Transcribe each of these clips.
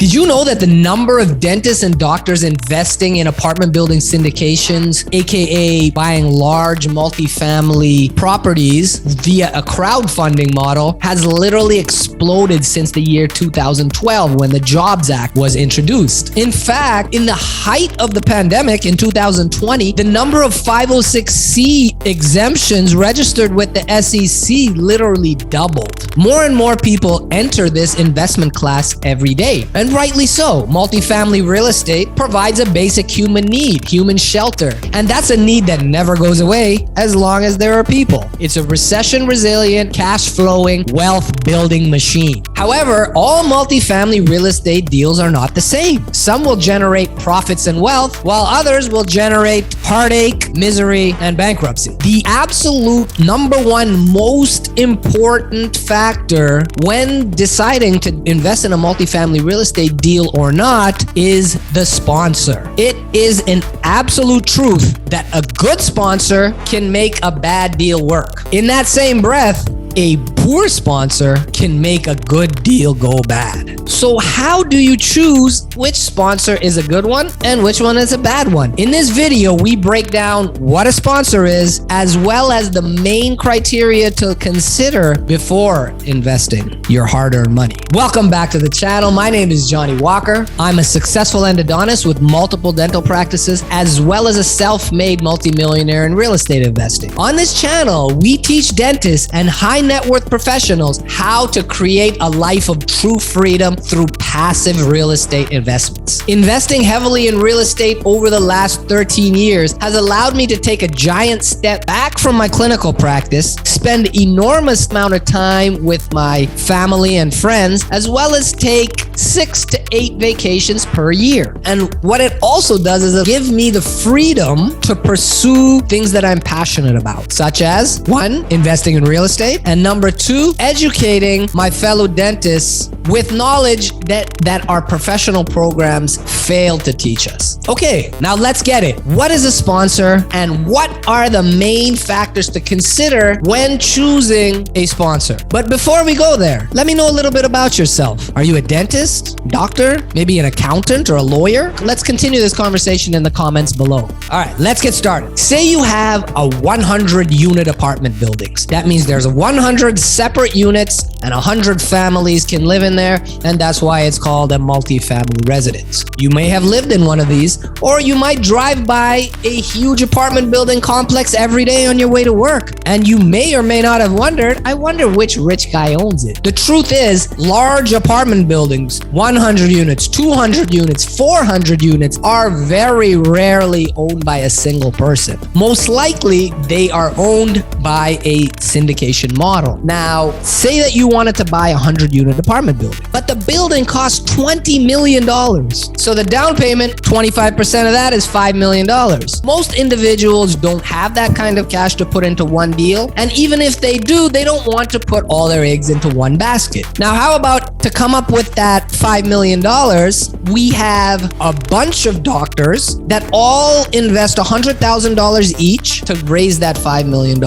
Did you know that the number of dentists and doctors investing in apartment building syndications, aka buying large multifamily properties via a crowdfunding model, has literally exploded since the year 2012 when the Jobs Act was introduced? In fact, in the height of the pandemic in 2020, the number of 506c exemptions registered with the SEC literally doubled. More and more people enter this investment class every day, and rightly so. Multifamily real estate provides a basic human need, human shelter, and that's a need that never goes away as long as there are people. It's a recession-resilient, cash-flowing, wealth-building machine. However, all multifamily real estate deals are not the same. Some will generate profits and wealth, while others will generate heartache, misery, and bankruptcy. The absolute number one most important factor when deciding to invest in a multifamily real estate deal or not is the sponsor. It is an absolute truth that a good sponsor can make a bad deal work. In that same breath, a poor sponsor can make a good deal go bad. So how do you choose which sponsor is a good one and which one is a bad one? In this video, we break down what a sponsor is, as well as the main criteria to consider before investing your hard-earned money. Welcome back to the channel. My name is Johnny Walker. I'm a successful endodontist with multiple dental practices, as well as a self-made multimillionaire in real estate investing. On this channel, we teach dentists and high net worth professionals how to create a life of true freedom through passive real estate investments. Investing heavily in real estate over the last 13 years has allowed me to take a giant step back from my clinical practice, spend enormous amount of time with my family and friends, as well as take 6 to 8 vacations per year. And what it also does is it gives me the freedom to pursue things that I'm passionate about, such as 1, investing in real estate, and number 2, educating my fellow dentists with knowledge that our professional programs fail to teach us. Okay, now let's get it. What is a sponsor and what are the main factors to consider when choosing a sponsor? But before we go there, let me know a little bit about yourself. Are you a dentist, doctor, maybe an accountant or a lawyer? Let's continue this conversation in the comments below. All right, let's get started. Say you have a 100-unit apartment buildings. That means there's 100 separate units and 100 families can live in there, and that's why it's called a multifamily residence. You may have lived in one of these, or you might drive by a huge apartment building complex every day on your way to work, and you may or may not have wondered, I wonder which rich guy owns it. The truth is, large apartment buildings, 100 units, 200 units, 400 units, are very rarely owned by a single person. Most likely, they are owned by a syndication model. Now, say that you wanted to buy a 100-unit apartment building, but the building costs $20 million. So the down payment, 25% of that is $5 million. Most individuals don't have that kind of cash to put into one deal, and even if they do, they don't want to put all their eggs into one basket. Now, how about to come up with that $5 million, we have a bunch of doctors that all invest $100,000 each to raise that $5 million.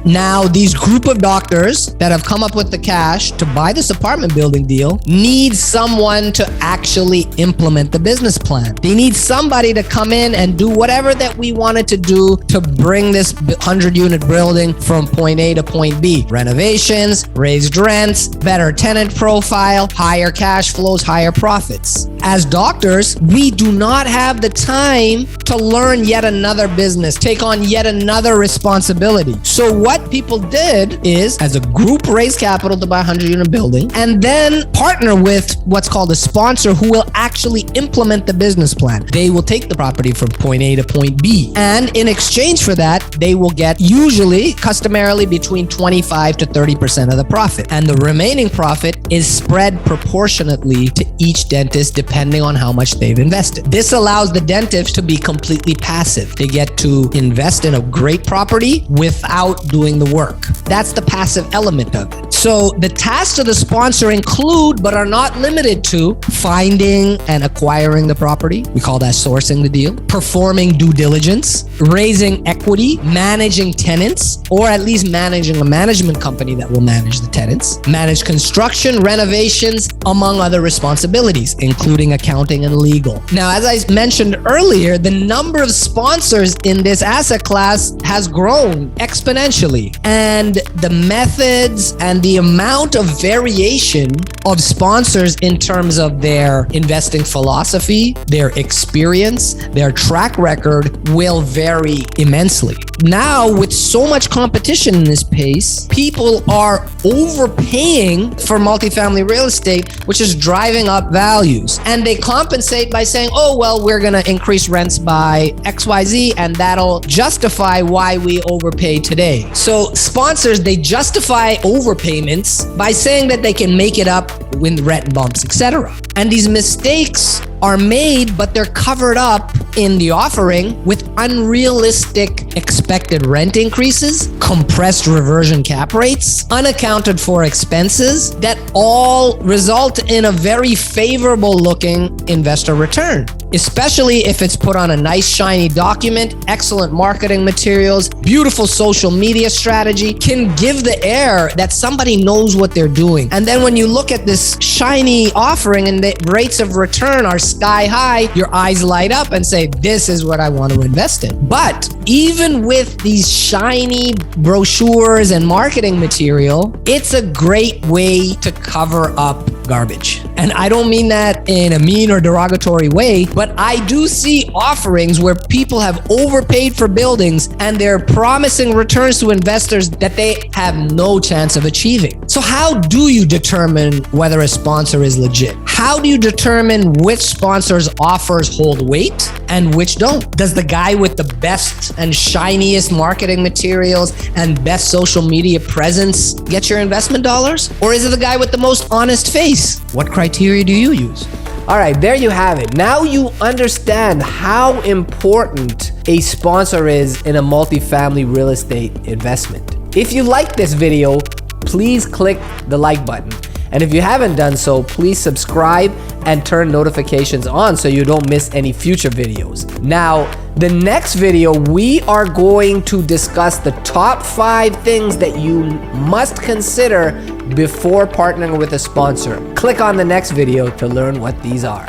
Now, these group of doctors that have come up with the cash to buy this apartment building deal need someone to actually implement the business plan. They need somebody to come in and do whatever that we wanted to do to bring this 100-unit building from point A to point B. Renovations, raised rents, better tenant profile, higher cash flows, higher profits. As doctors, we do not have the time to learn yet another business, take on yet another responsibility. So what people did is, as a group, raise capital to buy a 100-unit building and then partner with what's called a sponsor who will actually implement the business plan. They will take the property from point A to point B. And in exchange for that, they will get usually, customarily, between 25 to 30% of the profit. And the remaining profit is spread proportionately to each dentist depending on how much they've invested. This allows the dentist to be completely passive. They get to invest in a great property without doing the work. That's the passive element of it. So the tasks of the sponsor include, but are not limited to, finding and acquiring the property. We call that sourcing the deal. Performing due diligence, raising equity, managing tenants, or at least managing a management company that will manage the tenants, manage construction, renovations, among other responsibilities, including accounting and legal. Now, as I mentioned earlier, the number of sponsors in this asset class has grown exponentially, and the methods and the amount of variation of sponsors in terms of their investing philosophy, their experience, their track record will vary immensely. Now, with so much competition in this space, people are overpaying for multifamily real estate, which is driving up values. And they compensate by saying, oh, well, we're going to increase rents by XYZ, and that'll justify why we overpay today. So sponsors, they justify overpayments by saying that they can make it up with rent bumps, etc. And these mistakes are made, but they're covered up in the offering with unrealistic expected rent increases, compressed reversion cap rates, unaccounted for expenses that all result in a very favorable looking investor return, especially if it's put on a nice shiny document, excellent marketing materials, beautiful social media strategy, can give the air that somebody knows what they're doing. And then when you look at this shiny offering and the rates of return are sky high, your eyes light up and say, this is what I want to invest in. But even with these shiny brochures and marketing material, it's a great way to cover up garbage. And I don't mean that in a mean or derogatory way, but I do see offerings where people have overpaid for buildings and they're promising returns to investors that they have no chance of achieving. So how do you determine whether a sponsor is legit? How do you determine which sponsors' offers hold weight and which don't? Does the guy with the best and shiniest marketing materials and best social media presence get your investment dollars? Or is it the guy with the most honest face? What criteria do you use? All right, there you have it. Now you understand how important a sponsor is in a multifamily real estate investment. If you like this video, please click the like button. And if you haven't done so, please subscribe and turn notifications on so you don't miss any future videos. Now, the next video, we are going to discuss the top 5 things that you must consider before partnering with a sponsor. Click on the next video to learn what these are.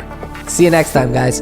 See you next time, guys.